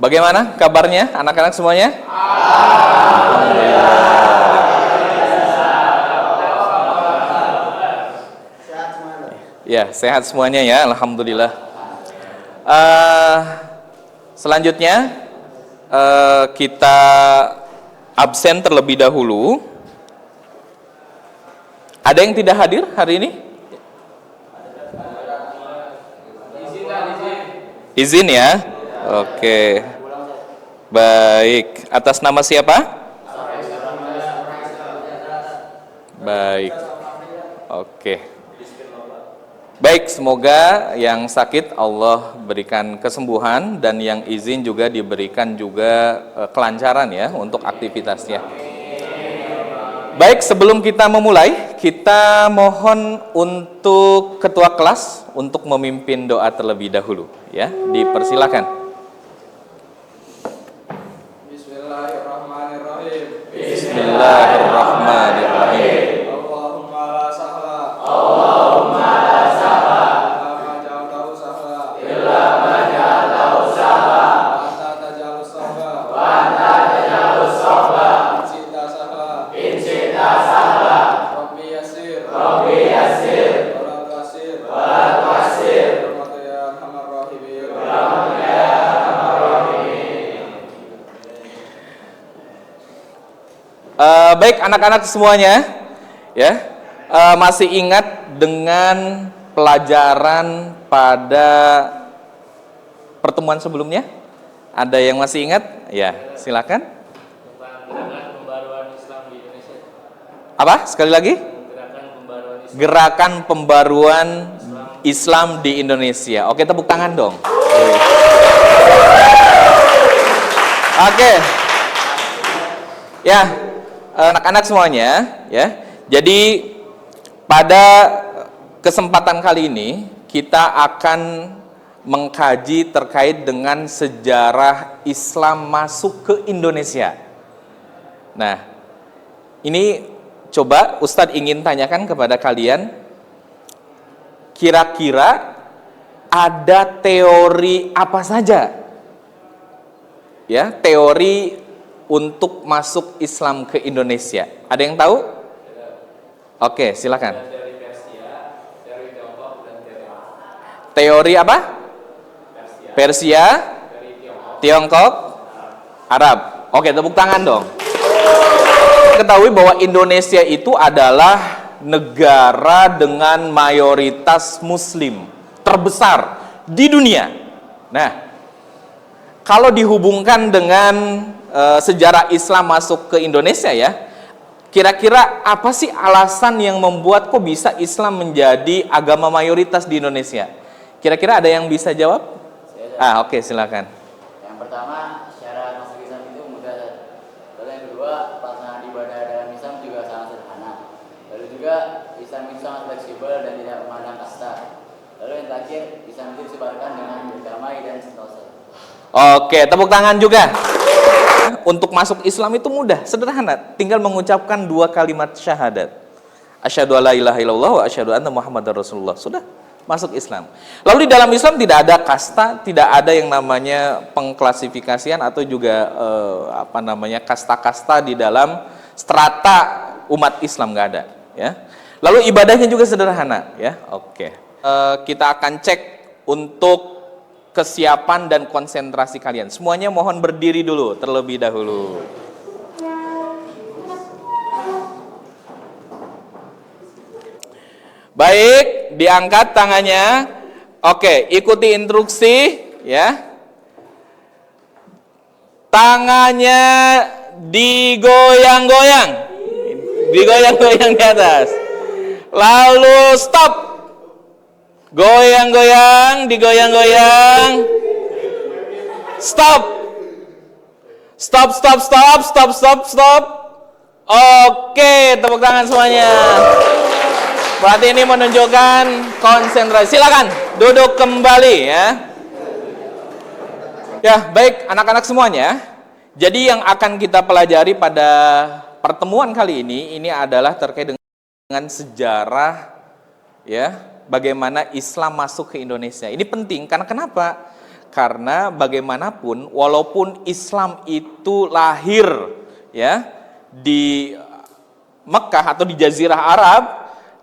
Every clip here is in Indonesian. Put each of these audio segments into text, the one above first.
Bagaimana kabarnya anak-anak semuanya? Ya, sehat semuanya ya, alhamdulillah. Selanjutnya kita absen terlebih dahulu. Ada yang tidak hadir hari ini? Izin ya? Oke. Baik. Atas nama siapa? Baik. Oke. Baik, semoga yang sakit Allah berikan kesembuhan dan yang izin juga diberikan juga kelancaran ya untuk aktivitasnya. Baik, sebelum kita memulai, kita mohon untuk ketua kelas untuk memimpin doa terlebih dahulu ya. Dipersilakan. Bismillahirrahmanirrahim. Bismillahirrahmanirrahim. Allahumma la sahla Allahumma la sahla illa ma ja'altahu sahla illa ma ja'altahu sahla wa anta taj'alus sahla wa anta taj'alus sahla in syi'ta sahla Rabbi yassir wa la tu'assir Rahmatu ya arhamar rahimin. Baik anak-anak semuanya ya, masih ingat dengan pelajaran pada pertemuan sebelumnya? Ada yang masih ingat? Ya, silakan. Apa? Sekali lagi? Gerakan pembaruan Islam di Indonesia. Oke, tepuk tangan dong. Oke. Ya, anak-anak semuanya ya. Jadi pada kesempatan kali ini kita akan mengkaji terkait dengan sejarah Islam masuk ke Indonesia. Nah, ini coba Ustadz ingin tanyakan kepada kalian, kira-kira ada teori apa saja ya, teori untuk masuk Islam ke Indonesia? Ada yang tahu? Oke, silakan. Teori apa? Persia, Tiongkok, Arab. Oke, tepuk tangan dong. Ketahui bahwa Indonesia itu adalah negara dengan mayoritas muslim terbesar di dunia. Nah, kalau dihubungkan dengan sejarah Islam masuk ke Indonesia ya, kira-kira apa sih alasan yang membuat kok bisa Islam menjadi agama mayoritas di Indonesia? Kira-kira ada yang bisa jawab? Oke, silakan. Yang pertama, syarat masuk Islam itu mudah. Lalu yang kedua, pelaksanaan ibadah dalam Islam juga sangat sederhana. Lalu juga Islam itu sangat fleksibel dan tidak memandang kasta. Lalu yang terakhir, Islam itu disebarkan dengan berdamai dan sentosa. Oke, tepuk tangan juga. Untuk masuk Islam itu mudah, sederhana. Tinggal mengucapkan 2 kalimat syahadat. Asyhadu alla ilaha illallah wa asyhadu anna Muhammadar Rasulullah. Sudah masuk Islam. Lalu di dalam Islam tidak ada kasta, tidak ada yang namanya pengklasifikasian atau juga kasta-kasta di dalam strata umat Islam, nggak ada ya. Lalu ibadahnya juga sederhana ya. Oke. Kita akan cek untuk kesiapan dan konsentrasi kalian. Semuanya mohon berdiri dulu terlebih dahulu. Baik, diangkat tangannya. Oke, ikuti instruksi ya. Tangannya digoyang-goyang. Digoyang-goyang di atas. Lalu stop. Goyang-goyang, digoyang-goyang. Stop. Stop, stop, stop, stop, stop, stop. Oke, tepuk tangan semuanya. Berarti ini menunjukkan konsentrasi. Silakan duduk kembali ya. Ya, baik anak-anak semuanya. Jadi yang akan kita pelajari pada pertemuan kali ini adalah terkait dengan sejarah ya, bagaimana Islam masuk ke Indonesia. Ini penting karena kenapa? Karena bagaimanapun walaupun Islam itu lahir ya di Mekah atau di Jazirah Arab,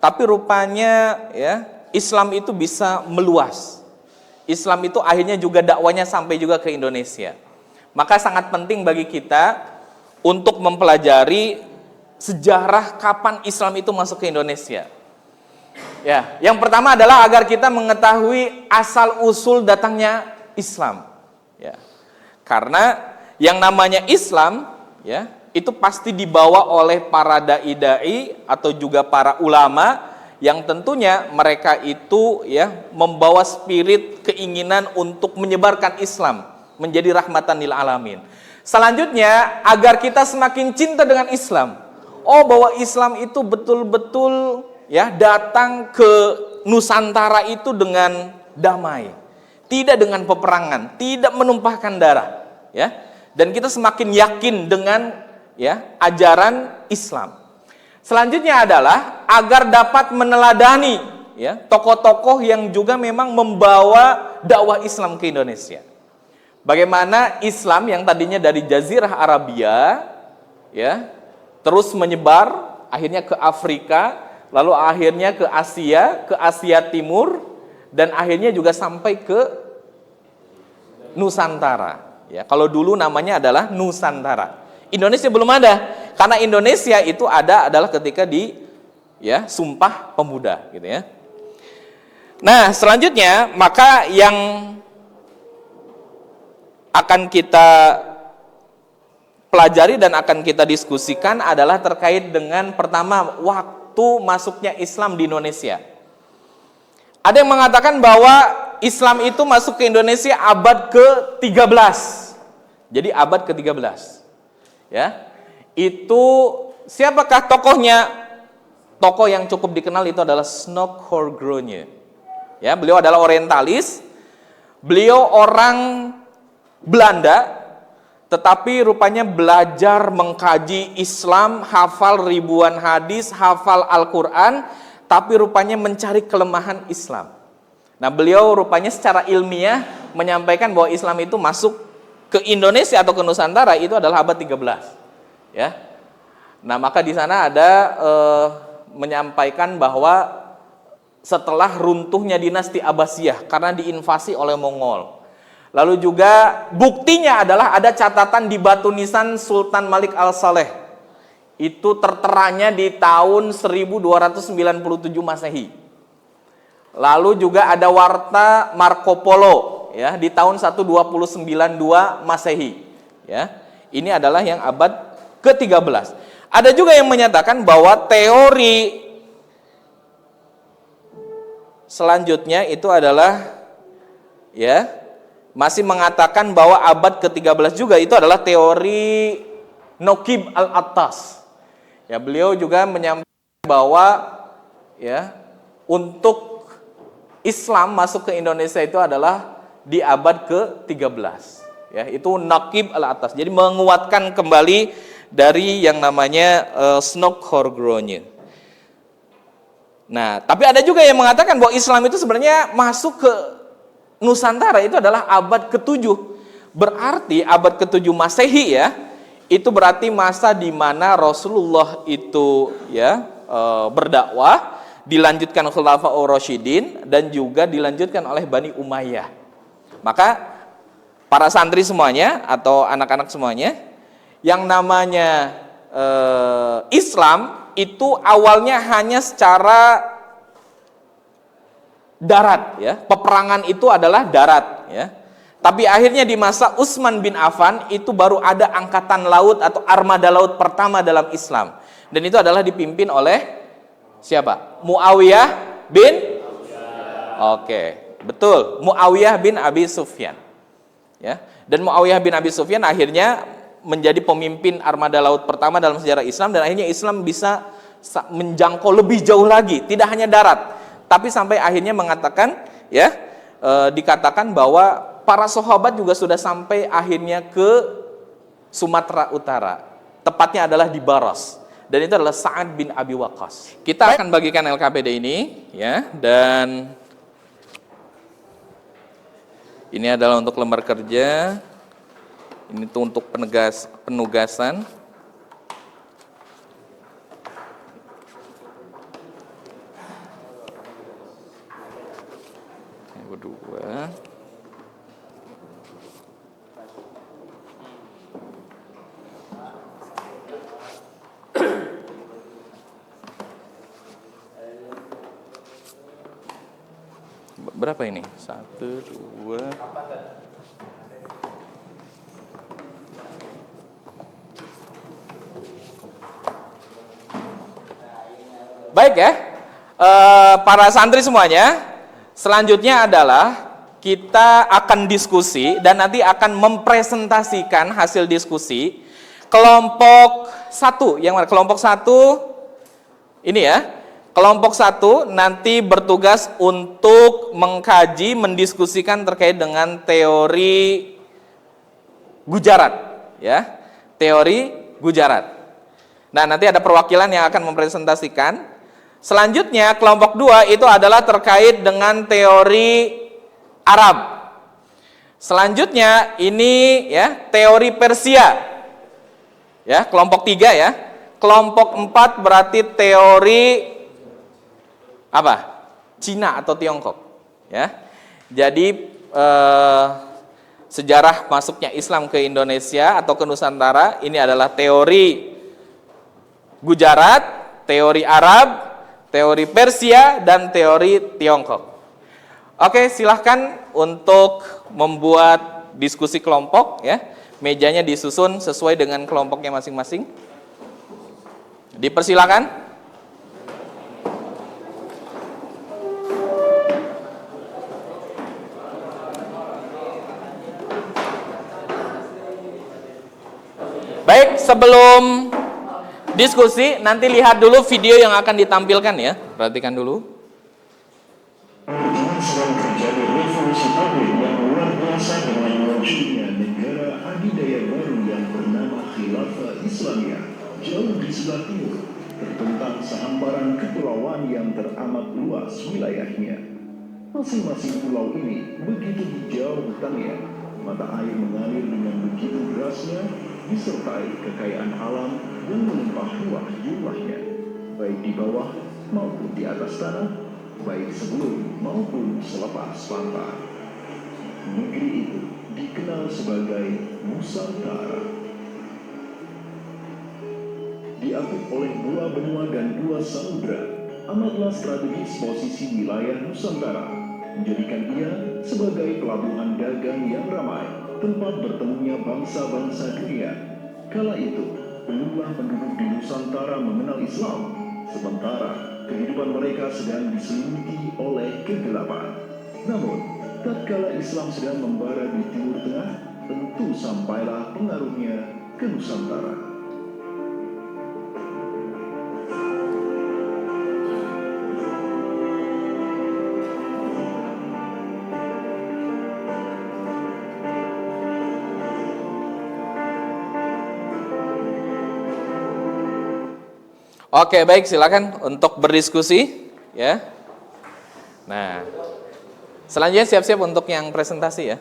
tapi rupanya ya Islam itu bisa meluas. Islam itu akhirnya juga dakwanya sampai juga ke Indonesia. Maka sangat penting bagi kita untuk mempelajari sejarah kapan Islam itu masuk ke Indonesia. Ya, yang pertama adalah agar kita mengetahui asal usul datangnya Islam. Ya. Karena yang namanya Islam, ya, itu pasti dibawa oleh para dai-dai atau juga para ulama yang tentunya mereka itu ya membawa spirit keinginan untuk menyebarkan Islam menjadi rahmatan lil alamin. Selanjutnya agar kita semakin cinta dengan Islam. Oh, bahwa Islam itu betul-betul ya datang ke Nusantara itu dengan damai, tidak dengan peperangan, tidak menumpahkan darah, ya. Dan kita semakin yakin dengan ya ajaran Islam. Selanjutnya adalah agar dapat meneladani ya tokoh-tokoh yang juga memang membawa dakwah Islam ke Indonesia. Bagaimana Islam yang tadinya dari Jazirah Arabia ya terus menyebar akhirnya ke Afrika, lalu akhirnya ke Asia Timur, dan akhirnya juga sampai ke Nusantara. Ya, kalau dulu namanya adalah Nusantara. Indonesia belum ada, karena Indonesia itu adalah ketika di ya Sumpah Pemuda, gitu ya. Nah, selanjutnya maka yang akan kita pelajari dan akan kita diskusikan adalah terkait dengan pertama waktu masuknya Islam di Indonesia. Ada yang mengatakan bahwa Islam itu masuk ke Indonesia abad ke-13. Jadi abad ke-13. Ya. Itu siapakah tokohnya? Tokoh yang cukup dikenal itu adalah Snoek Horgrone. Ya, beliau adalah orientalis. Beliau orang Belanda, tetapi rupanya belajar mengkaji Islam, hafal ribuan hadis, hafal Al-Quran, tapi rupanya mencari kelemahan Islam. Nah, beliau rupanya secara ilmiah menyampaikan bahwa Islam itu masuk ke Indonesia atau ke Nusantara itu adalah abad 13. Ya. Nah, maka di sana ada menyampaikan bahwa setelah runtuhnya dinasti Abbasiyah karena diinvasi oleh Mongol. Lalu juga buktinya adalah ada catatan di batu nisan Sultan Malik Al-Saleh. Itu terteranya di tahun 1297 Masehi. Lalu juga ada warta Marco Polo ya di tahun 1292 Masehi. Ya. Ini adalah yang abad ke-13. Ada juga yang menyatakan bahwa teori selanjutnya itu adalah ya masih mengatakan bahwa abad ke-13 juga itu adalah teori Naqib al-Attas. Ya, beliau juga menyampaikan bahwa ya untuk Islam masuk ke Indonesia itu adalah di abad ke-13. Ya, itu Naqib al-Attas. Jadi menguatkan kembali dari yang namanya Snoek Horgrone. Nah, tapi ada juga yang mengatakan bahwa Islam itu sebenarnya masuk ke Nusantara itu adalah abad ke-7. Berarti abad ke-7 Masehi ya, itu berarti masa di mana Rasulullah itu ya berdakwah, dilanjutkan Khulafaur Rasyidin dan juga dilanjutkan oleh Bani Umayyah. Maka para santri semuanya atau anak-anak semuanya yang namanya Islam itu awalnya hanya secara darat ya, peperangan itu adalah darat ya. Tapi akhirnya di masa Utsman bin Affan itu baru ada angkatan laut atau armada laut pertama dalam Islam. Dan itu adalah dipimpin oleh siapa? Muawiyah bin Oke, betul. Muawiyah bin Abi Sufyan. Ya. Dan Muawiyah bin Abi Sufyan akhirnya menjadi pemimpin armada laut pertama dalam sejarah Islam dan akhirnya Islam bisa menjangkau lebih jauh lagi, tidak hanya darat. Tapi sampai akhirnya mengatakan ya dikatakan bahwa para sahabat juga sudah sampai akhirnya ke Sumatera Utara. Tepatnya adalah di Baros. Dan itu adalah Sa'ad bin Abi Waqqas. Kita akan bagikan LKPD ini ya, dan Ini adalah untuk lembar kerja. Ini tuh untuk penugasan. Yang kedua. Berapa ini? 1, 2. Baik ya, para santri semuanya. Selanjutnya adalah kita akan diskusi dan nanti akan mempresentasikan hasil diskusi kelompok 1. Yang mana? Kelompok 1 ini ya. Kelompok 1 nanti bertugas untuk mengkaji, mendiskusikan terkait dengan teori Gujarat, ya, teori Gujarat. Nah, nanti ada perwakilan yang akan mempresentasikan. Selanjutnya kelompok 2 itu adalah terkait dengan teori Arab. Selanjutnya ini ya teori Persia. Ya, kelompok 3 ya. Kelompok 4 berarti teori apa? Cina atau Tiongkok, ya. Jadi sejarah masuknya Islam ke Indonesia atau ke Nusantara ini adalah teori Gujarat, teori Arab, teori Persia, dan teori Tiongkok. Oke, silahkan untuk membuat diskusi kelompok, ya. Mejanya disusun sesuai dengan kelompoknya masing-masing. Dipersilakan. Baik, sebelum diskusi, nanti lihat dulu video yang akan ditampilkan ya. Perhatikan dulu. Sedang terjadi revolusi tablet yang luar biasa dengan munculnya negara adidaya baru yang bernama Khilafah Islamiyah. Jauh di sebelah timur, terbentang sehamparan kepulauan yang teramat luas wilayahnya. Masing-masing pulau ini begitu hijau hutannya, mata air mengalir dengan begitu derasnya, disertai kekayaan alam yang melimpah ruah jumlahnya, baik di bawah maupun di atas tanah, baik sebelum maupun selepas pantai. Negeri itu dikenal sebagai Nusantara. Diapit oleh 2 benua dan 2 samudra, amatlah strategis posisi wilayah Nusantara, menjadikan ia sebagai pelabuhan dagang yang ramai, tempat bertemunya bangsa-bangsa dunia. Kala itu, belumlah penduduk di Nusantara mengenal Islam, sementara kehidupan mereka sedang diselimuti oleh kegelapan. Namun, tatkala Islam sedang membara di Timur Tengah, tentu sampailah pengaruhnya ke Nusantara. Oke, baik, silakan untuk berdiskusi, ya. Nah, selanjutnya siap-siap untuk yang presentasi ya.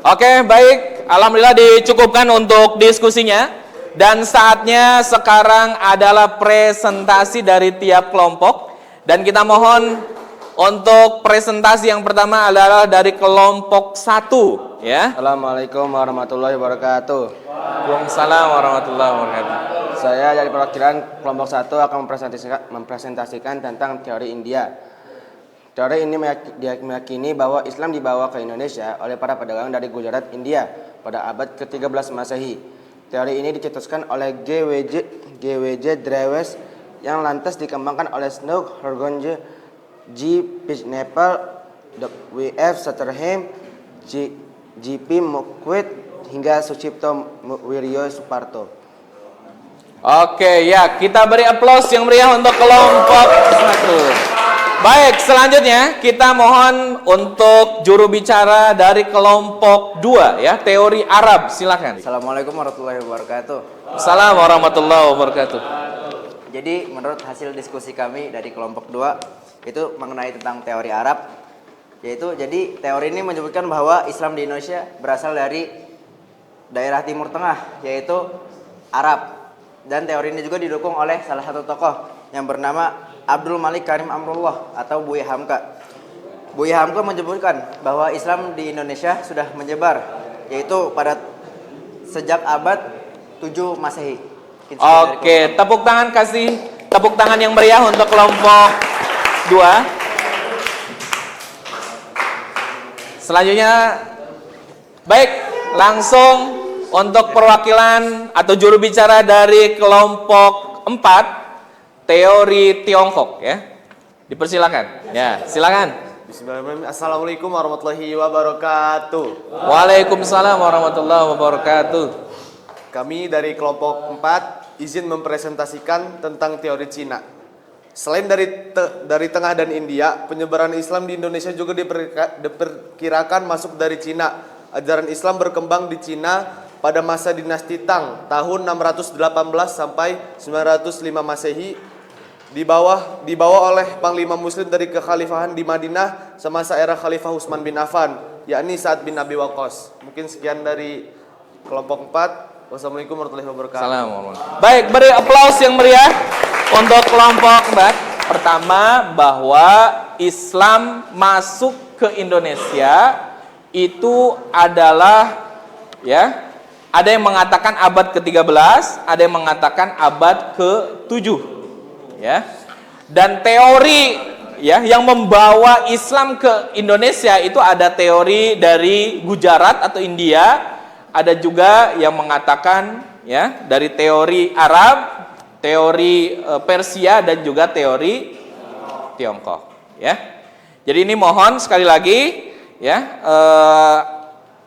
Oke, baik, alhamdulillah dicukupkan untuk diskusinya. Dan saatnya sekarang adalah presentasi dari tiap kelompok. Dan kita mohon untuk presentasi yang pertama adalah dari kelompok 1, ya. Assalamualaikum warahmatullahi wabarakatuh. Waalaikumsalam warahmatullahi wabarakatuh. Saya dari perwakilan kelompok 1 akan mempresentasikan tentang teori India. Teori ini meyakini bahwa Islam dibawa ke Indonesia oleh para pedagang dari Gujarat, India pada abad ke-13 Masehi. Teori ini dicetuskan oleh G.W.J. Drewes yang lantas dikembangkan oleh Snook Horgonje, G. Pitchnapel, W.F. Sutherland, G.P. Mukwit, hingga Sucipto Wiryo Suparto. Oke, ya, kita beri aplaus yang meriah untuk kelompok 1. Baik, selanjutnya kita mohon untuk juru bicara dari kelompok 2 ya, teori Arab. Silakan. Assalamualaikum warahmatullahi wabarakatuh. Assalamualaikum warahmatullahi wabarakatuh. Jadi menurut hasil diskusi kami dari kelompok 2 itu mengenai tentang teori Arab, Yaitu jadi teori ini menyebutkan bahwa Islam di Indonesia berasal dari daerah Timur Tengah, yaitu Arab. Dan teori ini juga didukung oleh salah satu tokoh yang bernama Abdul Malik Karim Amrullah atau Buya Hamka. Buya Hamka menyebutkan bahwa Islam di Indonesia sudah menyebar, yaitu pada sejak abad 7 Masehi. Oke, tepuk tangan, kasih tepuk tangan yang meriah untuk kelompok 2. Selanjutnya, baik, langsung untuk perwakilan atau juru bicara dari kelompok 4, teori Tiongkok ya. Dipersilakan. Ya, silakan. Bismillahirrahmanirrahim. Assalamualaikum warahmatullahi wabarakatuh. Waalaikumsalam warahmatullahi wabarakatuh. Kami dari kelompok 4 izin mempresentasikan tentang teori Cina. Selain dari Tengah dan India, penyebaran Islam di Indonesia juga diperkirakan masuk dari Cina. Ajaran Islam berkembang di Cina pada masa dinasti Tang tahun 618 sampai 905 Masehi, dibawa oleh panglima muslim dari kekhalifahan di Madinah semasa era Khalifah Utsman bin Affan, yakni Sa'ad bin Abi Waqqas. Mungkin sekian dari kelompok 4. Wassalamualaikum warahmatullahi wabarakatuh. Assalamualaikum. Baik, beri aplaus yang meriah untuk kelompok 4. Pertama, bahwa Islam masuk ke Indonesia itu adalah ya, ada yang mengatakan abad ke-13, ada yang mengatakan abad ke-7. Ya. Dan teori ya yang membawa Islam ke Indonesia itu ada teori dari Gujarat atau India, ada juga yang mengatakan ya dari teori Arab, teori Persia, dan juga teori Tiongkok ya. Jadi ini mohon sekali lagi ya,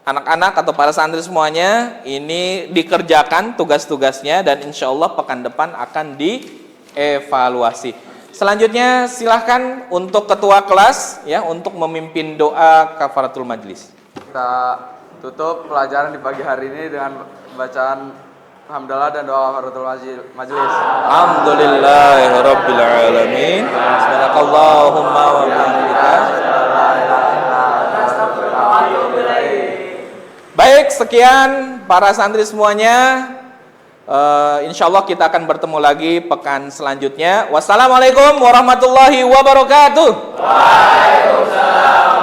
anak-anak atau para santri semuanya ini dikerjakan tugas-tugasnya, dan insya Allah pekan depan akan dievaluasi. Selanjutnya silahkan untuk ketua kelas ya untuk memimpin doa kafaratul majlis. Kita tutup pelajaran di pagi hari ini dengan bacaan hamdalah dan doa kafaratul majlis. Alhamdulillahirabbil alamin. Subhanakallahumma wa bihamdika. Baik, sekian para santri semuanya. Insya Allah kita akan bertemu lagi pekan selanjutnya. Wassalamualaikum warahmatullahi wabarakatuh. Waalaikumsalam.